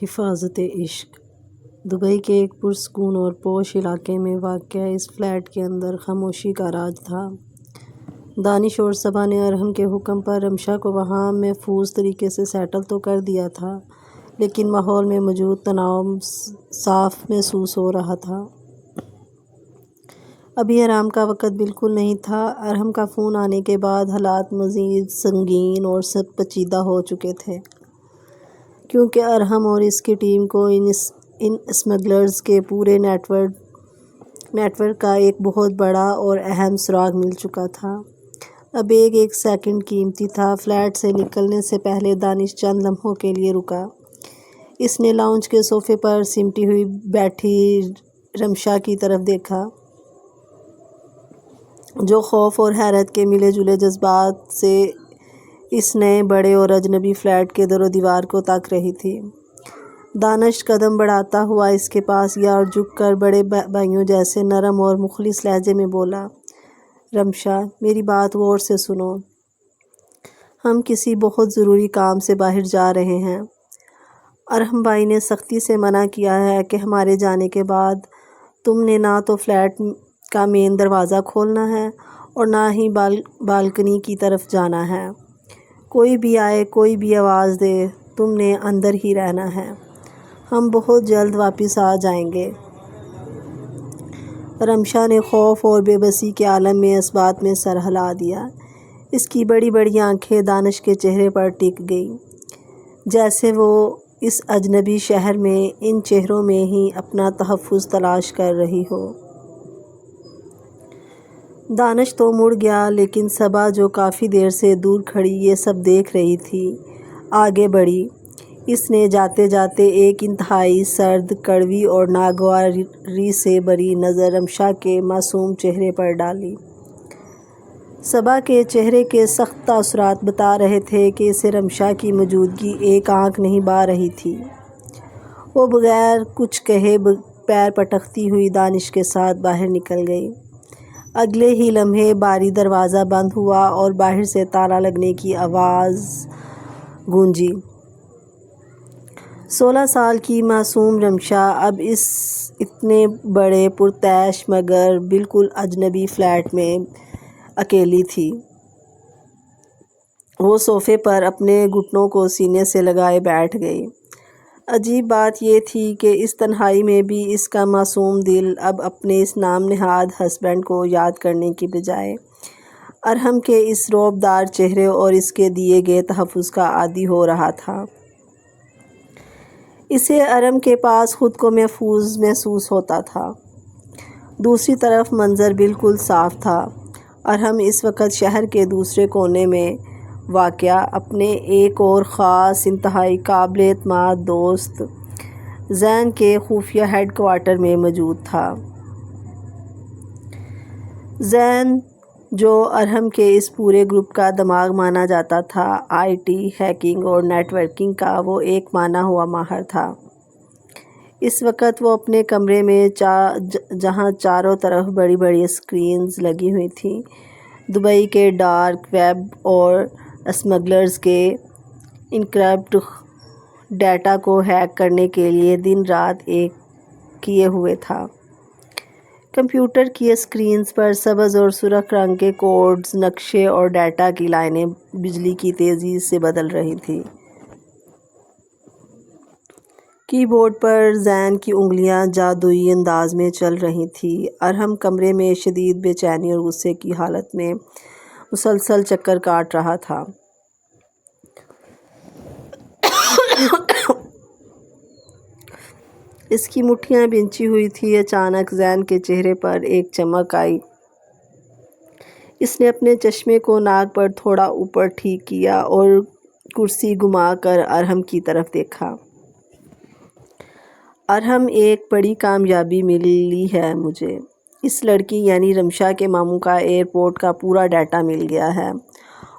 حفاظت عشق۔ دبئی کے ایک پرسکون اور پوش علاقے میں واقع اس فلیٹ کے اندر خاموشی کا راج تھا۔ دانش اور صبا نے ارحم کے حکم پر رمشا کو وہاں محفوظ طریقے سے سیٹل تو کر دیا تھا، لیکن ماحول میں موجود تناؤ صاف محسوس ہو رہا تھا۔ ابھی آرام کا وقت بالکل نہیں تھا۔ ارحم کا فون آنے کے بعد حالات مزید سنگین اور پیچیدہ ہو چکے تھے، کیونکہ ارحم اور اس کی ٹیم کو ان اسمگلرز کے پورے نیٹ ورک کا ایک بہت بڑا اور اہم سراغ مل چکا تھا۔ اب ایک سیکنڈ قیمتی تھا۔ فلیٹ سے نکلنے سے پہلے دانش چند لمحوں کے لیے رکا۔ اس نے لاؤنج کے صوفے پر سمٹی ہوئی بیٹھی رمشا کی طرف دیکھا، جو خوف اور حیرت کے ملے جلے جذبات سے اس نئے بڑے اور اجنبی فلیٹ کے در و دیوار کو تاک رہی تھی۔ دانش قدم بڑھاتا ہوا اس کے پاس گیا اور جھک کر بڑے بھائیوں جیسے نرم اور مخلص لہجے میں بولا، رمشا، میری بات غور سے سنو۔ ہم کسی بہت ضروری کام سے باہر جا رہے ہیں۔ ارحم بھائی نے سختی سے منع کیا ہے کہ ہمارے جانے کے بعد تم نے نہ تو فلیٹ کا مین دروازہ کھولنا ہے اور نہ ہی بالکنی کی طرف جانا ہے۔ کوئی بھی آئے، کوئی بھی آواز دے، تم نے اندر ہی رہنا ہے۔ ہم بہت جلد واپس آ جائیں گے۔ رمشا نے خوف اور بے بسی کے عالم میں اس بات میں سر ہلا دیا۔ اس کی بڑی بڑی آنکھیں دانش کے چہرے پر ٹک گئیں، جیسے وہ اس اجنبی شہر میں ان چہروں میں ہی اپنا تحفظ تلاش کر رہی ہو۔ دانش تو مڑ گیا، لیکن صبا، جو کافی دیر سے دور کھڑی یہ سب دیکھ رہی تھی، آگے بڑھی۔ اس نے جاتے جاتے ایک انتہائی سرد، کڑوی اور ناگواری سے بھری نظر رمشا کے معصوم چہرے پر ڈالی۔ صبا کے چہرے کے سخت تاثرات بتا رہے تھے کہ اسے رمشا کی موجودگی ایک آنک نہیں بھا رہی تھی۔ وہ بغیر کچھ کہے پیر پٹکتی ہوئی دانش کے ساتھ باہر نکل گئی۔ اگلے ہی لمحے باری دروازہ بند ہوا اور باہر سے تالا لگنے کی آواز گونجی۔ 16 سال کی معصوم رمشا اب اس اتنے بڑے پرتعیش مگر بالکل اجنبی فلیٹ میں اکیلی تھی۔ وہ صوفے پر اپنے گھٹنوں کو سینے سے لگائے بیٹھ گئی۔ عجیب بات یہ تھی کہ اس تنہائی میں بھی اس کا معصوم دل اب اپنے اس نام نہاد ہسبینڈ کو یاد کرنے کی بجائے ارحم کے اس رعبدار چہرے اور اس کے دیے گئے تحفظ کا عادی ہو رہا تھا۔ اسے ارحم کے پاس خود کو محفوظ محسوس ہوتا تھا۔ دوسری طرف منظر بالکل صاف تھا۔ ارحم اس وقت شہر کے دوسرے کونے میں واقع اپنے ایک اور خاص، انتہائی قابل اعتماد دوست زین کے خفیہ ہیڈ کوارٹر میں موجود تھا۔ زین، جو ارحم کے اس پورے گروپ کا دماغ مانا جاتا تھا، آئی ٹی، ہیکنگ اور نیٹ ورکنگ کا وہ ایک مانا ہوا ماہر تھا۔ اس وقت وہ اپنے کمرے میں جہاں چاروں طرف بڑی بڑی اسکرینز لگی ہوئی تھیں، دبئی کے ڈارک ویب اور اسمگلرز کے انکرپٹ ڈیٹا کو ہیک کرنے کے لیے دن رات ایک کیے ہوئے تھا۔ کمپیوٹر کی اسکرینز پر سبز اور سرخ رنگ کے کوڈز، نقشے اور ڈیٹا کی لائنیں بجلی کی تیزی سے بدل رہی تھیں۔ کی بورڈ پر زین کی انگلیاں جادوئی انداز میں چل رہی تھیں۔ ارحم کمرے میں شدید بے چینی اور غصے کی حالت میں مسلسل چکر کاٹ رہا تھا۔ اس کی مٹھیاں بھینچی ہوئی تھیں۔ اچانک زین کے چہرے پر ایک چمک آئی۔ اس نے اپنے چشمے کو ناک پر تھوڑا اوپر ٹھیک کیا اور کرسی گھما کر ارحم کی طرف دیکھا۔ ارحم، ایک بڑی کامیابی ملی ہے مجھے۔ اس لڑکی یعنی رمشا کے ماموں کا ایئرپورٹ کا پورا ڈیٹا مل گیا ہے،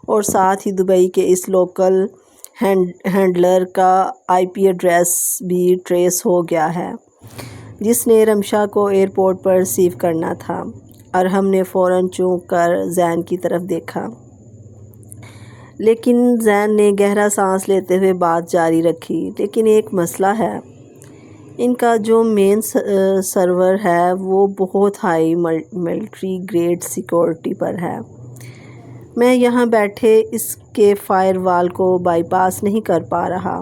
اور ساتھ ہی دبئی کے اس لوکل ہینڈلر کا آئی پی ایڈریس بھی ٹریس ہو گیا ہے، جس نے رمشا کو ایئرپورٹ پر ریسیو کرنا تھا۔ ارحم نے فوراً چونک کر زین کی طرف دیکھا۔ لیکن زین نے گہرا سانس لیتے ہوئے بات جاری رکھی۔ لیکن ایک مسئلہ ہے، ان کا جو مین سرور ہے وہ بہت ہائی ملٹری گریڈ سیکورٹی پر ہے۔ میں یہاں بیٹھے اس کے فائر وال کو بائی پاس نہیں کر پا رہا۔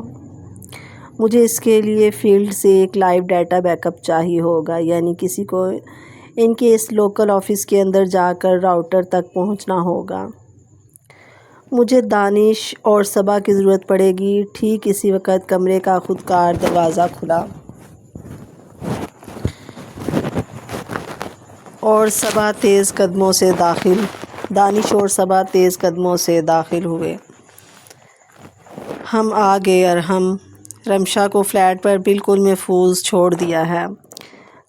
مجھے اس کے لیے فیلڈ سے ایک لائیو ڈیٹا بیک اپ چاہیے ہوگا، یعنی کسی کو ان کے اس لوکل آفس کے اندر جا کر راؤٹر تک پہنچنا ہوگا۔ مجھے دانش اور صبا کی ضرورت پڑے گی۔ ٹھیک اسی وقت کمرے کا خودکار دروازہ کھلا اور دانش اور صبا تیز قدموں سے داخل ہوئے۔ ہم آ گئے ارحم، رمشا کو فلیٹ پر بالکل محفوظ چھوڑ دیا ہے،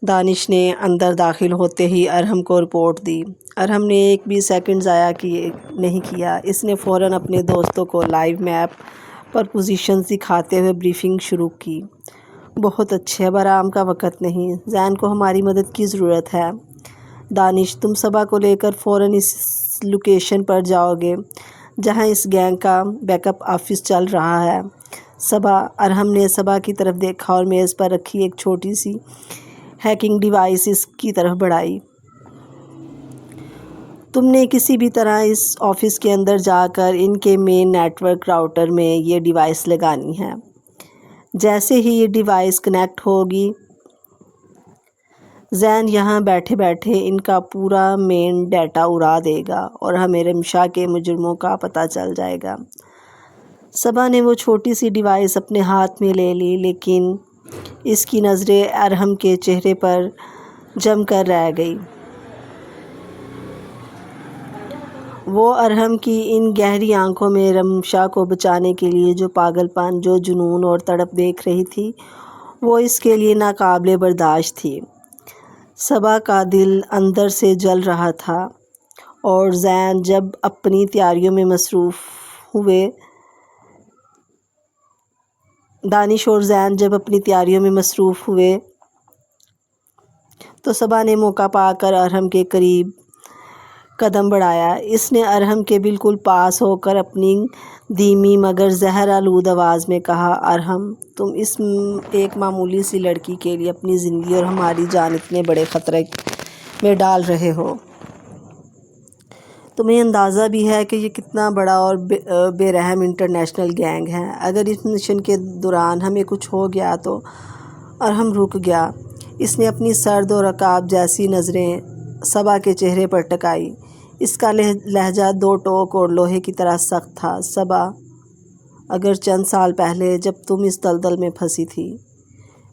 دانش نے اندر داخل ہوتے ہی ارحم کو رپورٹ دی۔ ارحم نے ایک بھی سیکنڈ ضائع نہیں کیا۔ اس نے فوراً اپنے دوستوں کو لائیو میپ پر پوزیشنز دکھاتے ہوئے بریفنگ شروع کی۔ بہت اچھے، اب آرام کا وقت نہیں، زین کو ہماری مدد کی ضرورت ہے۔ دانش، تم صبا کو لے کر فوراً اس لوکیشن پر جاؤ گے جہاں اس گینگ کا بیک اپ آفس چل رہا ہے۔ صبا، ارحم نے صبا کی طرف دیکھا اور میز پر رکھی ایک چھوٹی سی ہیکنگ ڈیوائس اس کی طرف بڑھائی۔ تم نے کسی بھی طرح اس آفس کے اندر جا کر ان کے مین نیٹ ورک راؤٹر میں یہ ڈیوائس لگانی ہے۔ جیسے ہی یہ ڈیوائس کنیکٹ ہوگی، زین یہاں بیٹھے بیٹھے ان کا پورا مین ڈیٹا اڑا دے گا اور ہمیں رمشا کے مجرموں کا پتہ چل جائے گا۔ صبا نے وہ چھوٹی سی ڈیوائس اپنے ہاتھ میں لے لی، لیکن اس کی نظریں ارحم کے چہرے پر جم کر رہ گئی۔ وہ ارحم کی ان گہری آنکھوں میں رمشا کو بچانے کے لیے جو پاگل پن، جو جنون اور تڑپ دیکھ رہی تھی، وہ اس کے لیے ناقابل برداشت تھی۔ صبا کا دل اندر سے جل رہا تھا اور زین جب اپنی تیاریوں میں مصروف ہوئے دانش اور زین جب اپنی تیاریوں میں مصروف ہوئے تو صبا نے موقع پا کر ارحم کے قریب قدم بڑھایا۔ اس نے ارحم کے بالکل پاس ہو کر اپنی دھیمی مگر زہر آلود آواز میں کہا، ارحم، تم اس ایک معمولی سی لڑکی کے لیے اپنی زندگی اور ہماری جان اتنے بڑے خطرے میں ڈال رہے ہو۔ تمہیں اندازہ بھی ہے کہ یہ کتنا بڑا اور بے رحم انٹرنیشنل گینگ ہے؟ اگر اس مشن کے دوران ہمیں کچھ ہو گیا تو… ارحم رک گیا۔ اس نے اپنی سرد اور عقاب جیسی نظریں صبا کے چہرے پر ٹکائی۔ اس کا لہجہ دو ٹوک اور لوہے کی طرح سخت تھا۔ صبا، اگر چند سال پہلے جب تم اس دلدل میں پھنسی تھی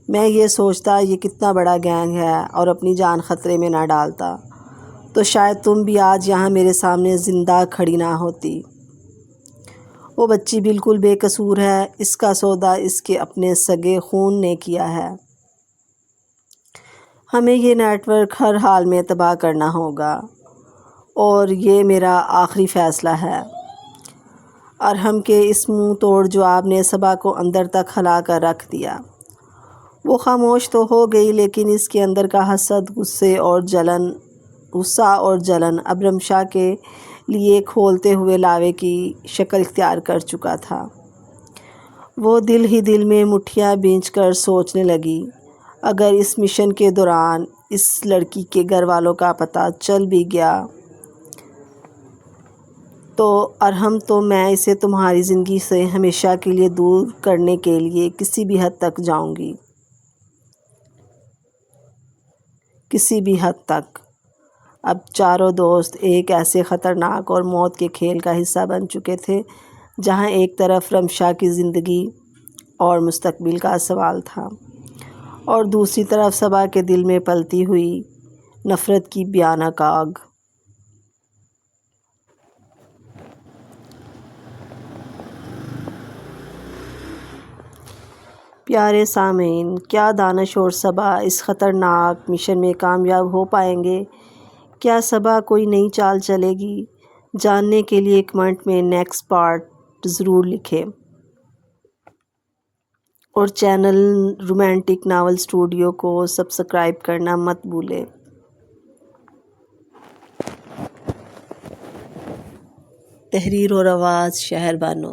میں یہ سوچتا یہ کتنا بڑا گینگ ہے اور اپنی جان خطرے میں نہ ڈالتا، تو شاید تم بھی آج یہاں میرے سامنے زندہ کھڑی نہ ہوتی۔ وہ بچی بالکل بے قصور ہے، اس کا سودا اس کے اپنے سگے خون نے کیا ہے۔ ہمیں یہ نیٹ ورک ہر حال میں تباہ کرنا ہوگا اور یہ میرا آخری فیصلہ ہے۔ ارحم کے اس منہ توڑ جواب نے صبا کو اندر تک ہلا کر رکھ دیا۔ وہ خاموش تو ہو گئی، لیکن اس کے اندر کا حسد، غصہ اور جلن اب رمشا کے لیے کھولتے ہوئے لاوے کی شکل اختیار کر چکا تھا۔ وہ دل ہی دل میں مٹھیاں بھینچ کر سوچنے لگی، اگر اس مشن کے دوران اس لڑکی کے گھر والوں کا پتہ چل بھی گیا تو ارحم، تو میں اسے تمہاری زندگی سے ہمیشہ کے لیے دور کرنے کے لیے کسی بھی حد تک جاؤں گی، کسی بھی حد تک۔ اب چاروں دوست ایک ایسے خطرناک اور موت کے کھیل کا حصہ بن چکے تھے جہاں ایک طرف رمشا کی زندگی اور مستقبل کا سوال تھا اور دوسری طرف صبا کے دل میں پلتی ہوئی نفرت کی بھیانک آگ۔ پیارے سامعین، کیا دانش اور صبا اس خطرناک مشن میں کامیاب ہو پائیں گے؟ کیا صبا کوئی نئی چال چلے گی؟ جاننے کے لیے کمنٹ میں نیکسٹ پارٹ ضرور لکھیں اور چینل رومانٹک ناول اسٹوڈیو کو سبسکرائب کرنا مت بھولیں۔ تحریر اور آواز شہر بانو۔